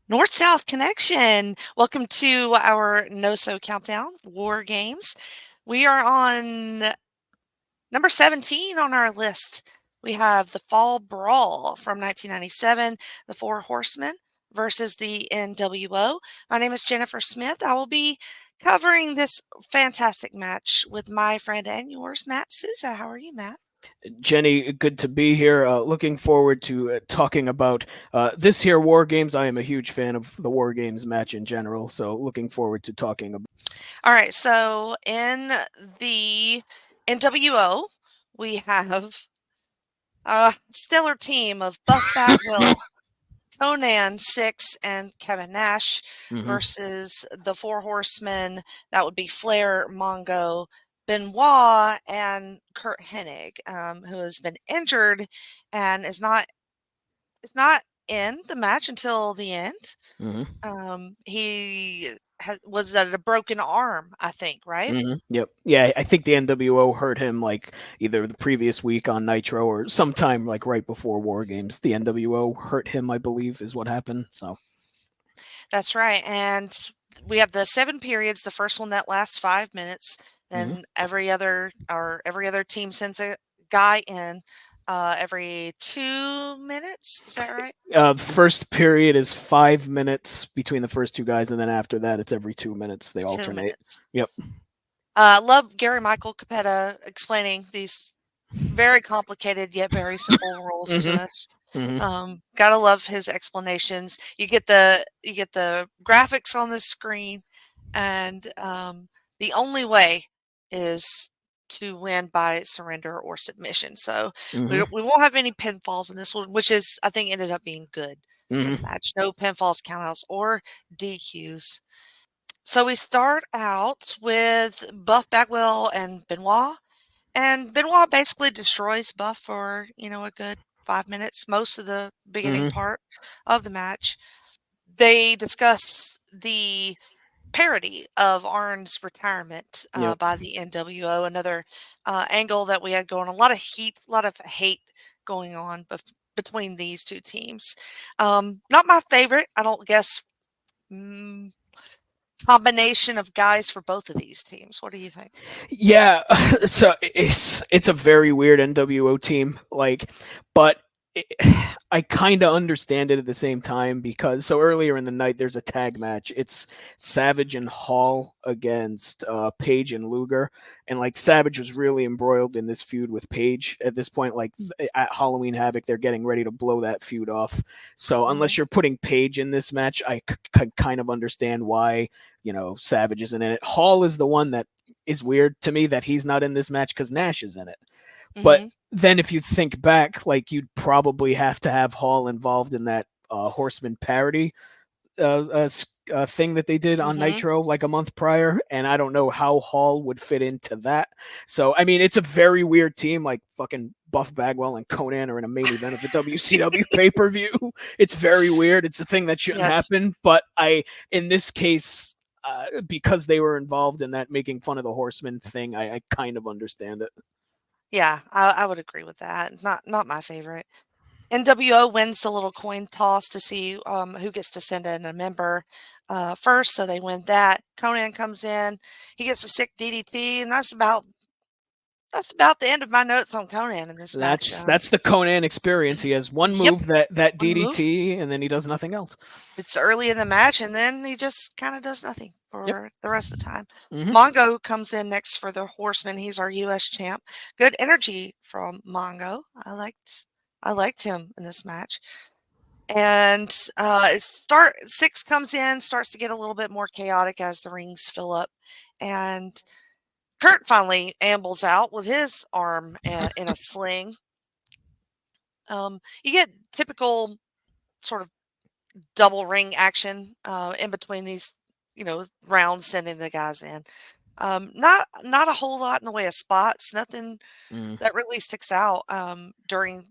North-South connection. Welcome to our NoSo Countdown War Games. We are on number 17 on our list. We have the Fall Brawl from 1997, the Four Horsemen versus the NWO. My name is Jennifer Smith. I will be covering this fantastic match with my friend and yours, Matt Souza. How are you, Matt? Jenny, good to be here. Looking forward to talking about this here War Games. I am a huge fan of the War Games match in general, so looking forward to talking about. All right, so in the NWO, we have a stellar team of Buff Bagwell, Conan Six, and Kevin Nash Hmm. versus the Four Horsemen. That would be Flair, Mongo, Benoit, and Kurt Hennig, who has been injured and is not in the match until the end. Hmm. He was at a broken arm, I think, right? Yep. Yeah, I think the NWO hurt him like either the previous week on Nitro or sometime like right before War Games. The NWO hurt him, I believe, is what happened. So. That's right. And we have the 7 periods. The first one that lasts 5 minutes. Hmm. Then every other team sends a guy in every 2 minutes. Is that right? First period is 5 minutes between the first two guys, and then after that, it's every 2 minutes. They 2 alternate. minutes. Yep. Love Gary Michael Capetta explaining these very complicated yet very simple rules to Hmm. us. Hmm. Gotta love his explanations. You get the graphics on the screen, and the only way is to win by surrender or submission. So we, Hmm. we won't have any pinfalls in this one, which is I think ended up being good for the Hmm. match. No pinfalls, countouts, or DQs. So we start out with Buff Bagwell and Benoit. And Benoit basically destroys Buff for, a good 5 minutes, most of the beginning Hmm. part of the match. They discuss the parody of Arn's retirement Yep. by the NWO, another angle that we had going, a lot of heat, a lot of hate going on between these two teams. Not my favorite, I don't guess, mm, combination of guys for both of these teams. What do you think? Yeah. So it's a very weird NWO team. But it, I kind of understand it at the same time because so earlier in the night there's a tag match. It's Savage and Hall against Page and Luger, and like Savage was really embroiled in this feud with Page at this point. Like at Halloween Havoc, they're getting ready to blow that feud off. So Hmm. unless you're putting Page in this match, I could kind of understand why Savage isn't in it. Hall is the one that is weird to me that he's not in this match because Nash is in it. But Hmm. then if you think back, like you'd probably have to have Hall involved in that Horseman parody thing that they did on Hmm. Nitro like a month prior, and I don't know how Hall would fit into that. So I mean, it's a very weird team. Like fucking Buff Bagwell and Conan are in a main event of the WCW pay per view. It's very weird. It's a thing that shouldn't Yes. happen. But in this case, because they were involved in that making fun of the Horseman thing, I kind of understand it. Yeah, I would agree with that. It's not my favorite. NWO wins the little coin toss to see who gets to send in a member first, so they win that. Conan comes in, he gets a sick DDT, and that's about the end of my notes on Conan in this match. That's the Conan experience. He has one Yep, move, that one move. DDT, and then he does nothing else. It's early in the match, and then he just kind of does nothing Yep. for the rest of the time. Hmm. Mongo comes in next for the Horseman. He's our U.S. champ. Good energy from Mongo. I liked him in this match. And start six comes in, starts to get a little bit more chaotic as the rings fill up, and Kurt finally ambles out with his arm in a sling. You get typical sort of double ring action in between these, rounds, sending the guys in. Not a whole lot in the way of spots. Nothing Mm. that really sticks out during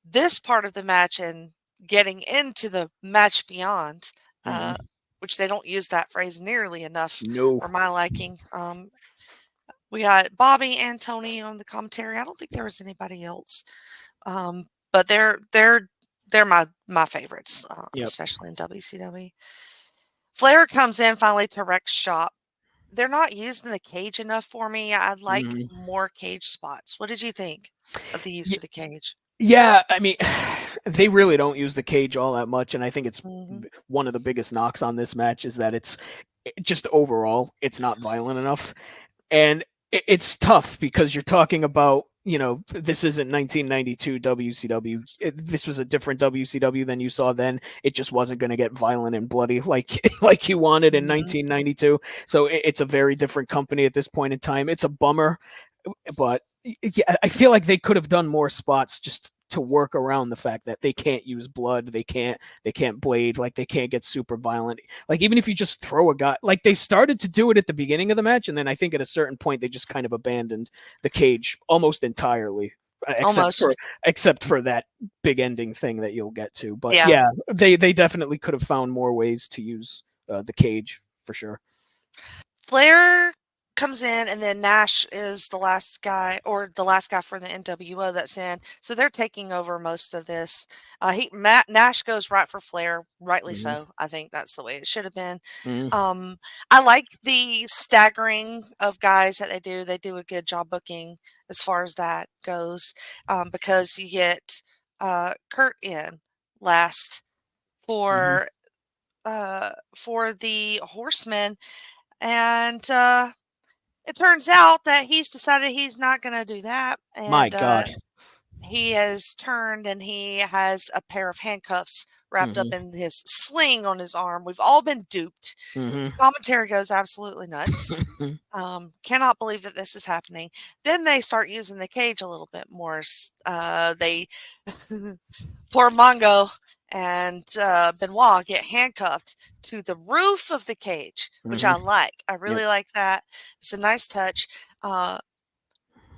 this part of the match and getting into the match beyond, uh, Hmm. which they don't use that phrase nearly enough No. for my liking. We got Bobby and Tony on the commentary. I don't think there was anybody else, but they're they're my favorites, Yep. especially in WCW. Flair comes in finally to Rex's shop. They're not using the cage enough for me. I'd like Mhm. more cage spots. What did you think of the use of the cage? Yeah, I mean, they really don't use the cage all that much, and I think it's Mhm. one of the biggest knocks on this match is that it's just overall it's not violent enough, and it's tough because you're talking about this isn't 1992 WCW. This was a different WCW than you saw then. It just wasn't going to get violent and bloody like like you wanted in Mhm. 1992. So it's a very different company at this point in time. It's a bummer, but yeah, I feel like they could have done more spots just to work around the fact that they can't use blood, they can't blade, like they can't get super violent. Like even if you just throw a guy, like they started to do it at the beginning of the match, and then I think at a certain point they just kind of abandoned the cage almost entirely, except for Almost. except for that big ending thing that you'll get to. But Yeah. yeah, they definitely could have found more ways to use the cage for sure. Flair comes in, and then Nash is the last guy, or the last guy for the NWO that's in. So they're taking over most of this. Nash goes right for Flair, rightly Hmm. so. I think that's the way it should have been. Hmm. Um, I like the staggering of guys that they do. They do a good job booking as far as that goes, because you get Kurt in last Hmm. for the Horsemen, and it turns out that he's decided he's not going to do that, My and God. he has turned and he has a pair of handcuffs wrapped up Hmm. in his sling on his arm. We've all been duped. Hmm. Commentary goes absolutely nuts. Cannot believe that this is happening. Then they start using the cage a little bit more. They poor Mongo and Benoit get handcuffed to the roof of the cage, which I Hmm. like. I Yep. really like that. It's a nice touch. Uh,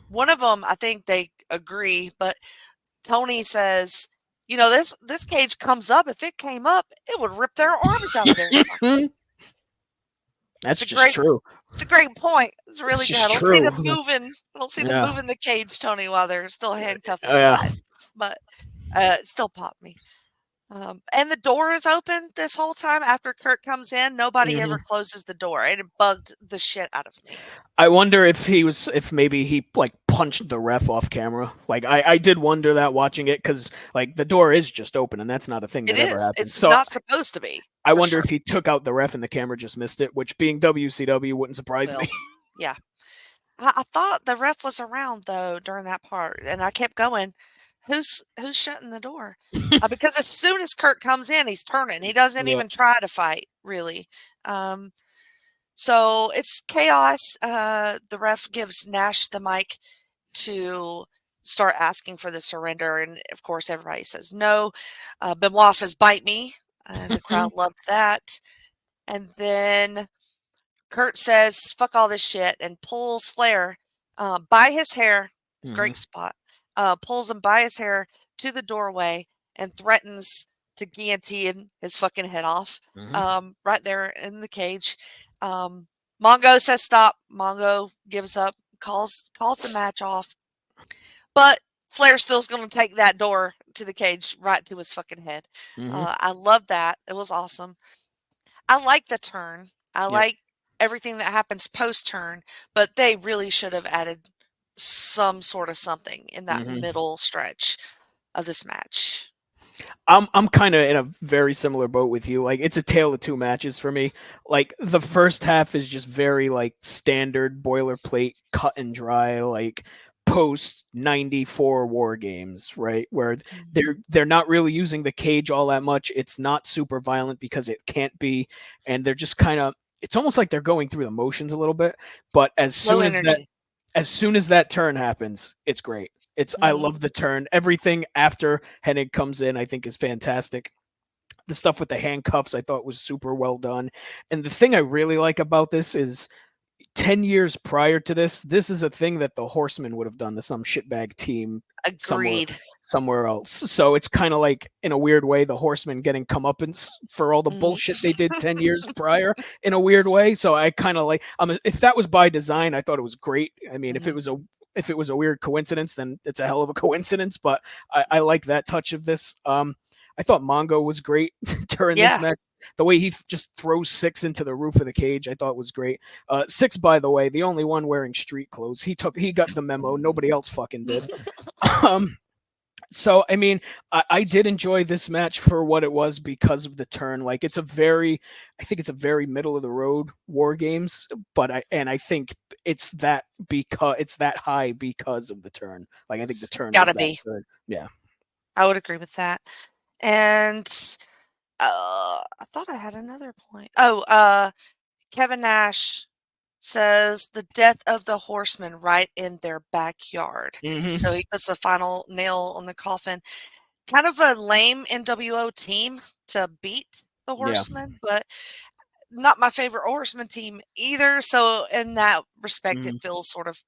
One of them, I think they agree, but Tony says, this cage comes up. If it came up, it would rip their arms out of their socket. It's That's a just great true. it's a great point. It's It's really good. I just don't see true. them moving. I don't see them Yeah. moving the cage, Tony, while they're still handcuffed Oh, yeah. inside. But it still popped me. And the door is open this whole time after Kurt comes in. Nobody ever Hmm. closes the door, and it bugged the shit out of me. I wonder if maybe he like punched the ref off camera. Like I did wonder that watching it because like the door is just open and that's not a thing It that ever is. happens. It's So not supposed to be, I for wonder sure. if he took out the ref and the camera just missed it, which being WCW wouldn't surprise me. Well, yeah. I thought the ref was around though during that part, and I kept going. Who's shutting the door? Because as soon as Kurt comes in, he's turning. He doesn't Yeah. even try to fight, really. Um, so it's chaos. The ref gives Nash the mic to start asking for the surrender, and of course, everybody says no. Benoit says, "Bite me," and the crowd loved that. And then Kurt says, "Fuck all this shit," and pulls Flair by his hair. Hmm. Great spot. Pulls him by his hair to the doorway and threatens to guillotine his fucking head off. Hmm. Right there in the cage. Um, Mongo says stop. Mongo gives up, calls the match off. But Flair still's going to take that door to the cage right to his fucking head. Hmm. I love that. It was awesome. I like the turn. I Yep. like everything that happens post turn, but they really should have added some sort of something in that Hmm. middle stretch of this match. I'm kind of in a very similar boat with you. Like it's a tale of two matches for me. Like the first half is just very like standard boilerplate, cut and dry, like post 94 war games, right? Where Mhm. they're not really using the cage all that much. It's not super violent because it can't be, and they're just kind of it's almost like they're going through the motions a little bit. But Low energy. as soon as that turn happens, it's great. I Mhm. love the turn. Everything after Hennig comes in, I think, is fantastic. The stuff with the handcuffs, I thought was super well done. And the thing I really like about this is 10 years prior to this, this is a thing that the Horsemen would have done to some shitbag team somewhere Agreed. somewhere else. So it's kind of like in a weird way the Horsemen getting comeuppance for all the Mhm. bullshit they did 10 years prior in a weird way. So I kind of like if that was by design, I thought it was great. I mean, Mhm. if it was a weird coincidence, then it's a hell of a coincidence, but I like that touch of this. I thought Mongo was great during this Yeah. match. The way he just throws Six into the roof of the cage, I thought was great. Six, by the way, the only one wearing street clothes. He got the memo. Nobody else fucking did. Um, so I mean, I did enjoy this match for what it was because of the turn. Like I think it's a very middle of the road war games, but I think it's that high because of the turn. Like I think the turn was Gotta that be. good. Yeah. I would agree with that. And I thought I had another point. Oh, Kevin Nash says the death of the horseman right in their backyard. So Hmm. he puts the final nail on the coffin. Kind of a lame NWO team to beat the Yeah. horseman, but not my favorite horseman team either. So in that respect, it Hmm. feels sort of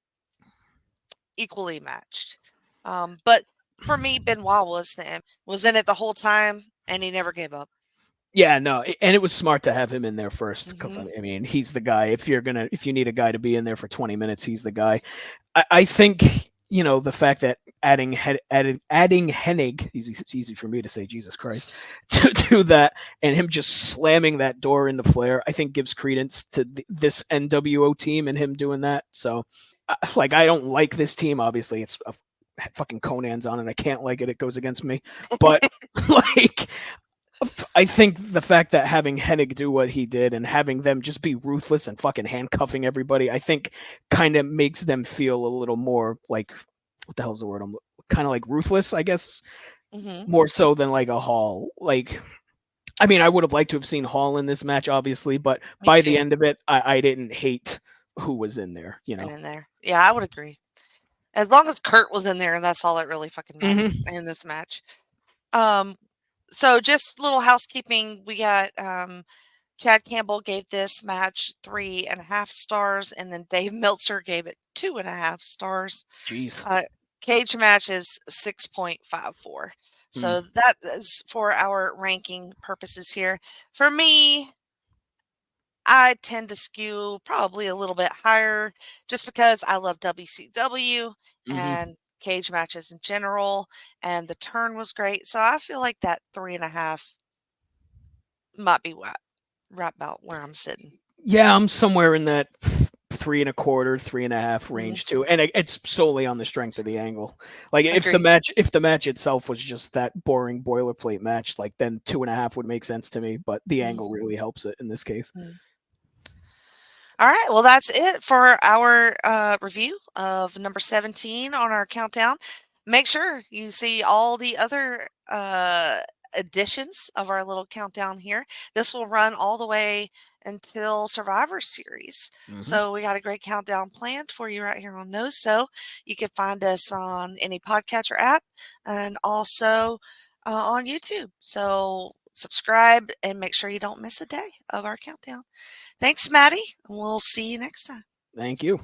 equally matched. But for me, Benoit was in it the whole time, and he never gave up. Yeah, no, and it was smart to have him in there first because Hmm. I mean he's the guy. If you need a guy to be in there for 20 minutes, he's the guy. I think the fact that adding Hennig, it's easy for me to say, Jesus Christ, to that, and him just slamming that door into Flair, I think gives credence to this NWO team and him doing that. So, like, I don't like this team. Obviously, it's a fucking Conan's on it. I can't like it. It goes against me. But like, I think the fact that having Hennig do what he did and having them just be ruthless and fucking handcuffing everybody, I think kind of makes them feel a little more like, what the hell's the word? I'm kind of like ruthless, I guess, Hmm. more so than like a Hall. Like, I mean, I would have liked to have seen Hall in this match, obviously, but Me by the too. end of it, I didn't hate who was in there, And in there, yeah, I would agree. As long as Kurt was in there, that's all that really fucking mattered Hmm. in this match. Um, so just little housekeeping. We got Chad Campbell gave this match 3.5 stars, and then Dave Meltzer gave it 2.5 stars. Jeez. Uh, Cage match is 6.54. Mm. So that is for our ranking purposes here. For me, I tend to skew probably a little bit higher just because I love WCW Hmm. and cage matches in general, and the turn was great. So I feel like that 3.5 might be right about where I'm sitting. Yeah, I'm somewhere in that 3.25, 3.5 Mhm. range too, and it's solely on the strength of the angle. Like Agree. if the match itself was just that boring boilerplate match, like then 2.5 would make sense to me. But the angle Mhm. really helps it in this case. Mhm. All right. Well, that's it for our review of number 17 on our countdown. Make sure you see all the other editions of our little countdown here. This will run all the way until Survivor Series. Hmm. So we got a great countdown planned for you right here on NoSo. You can find us on any podcatcher app and also on YouTube. So subscribe and make sure you don't miss a day of our countdown. Thanks, Maddie, and we'll see you next time. Thank you.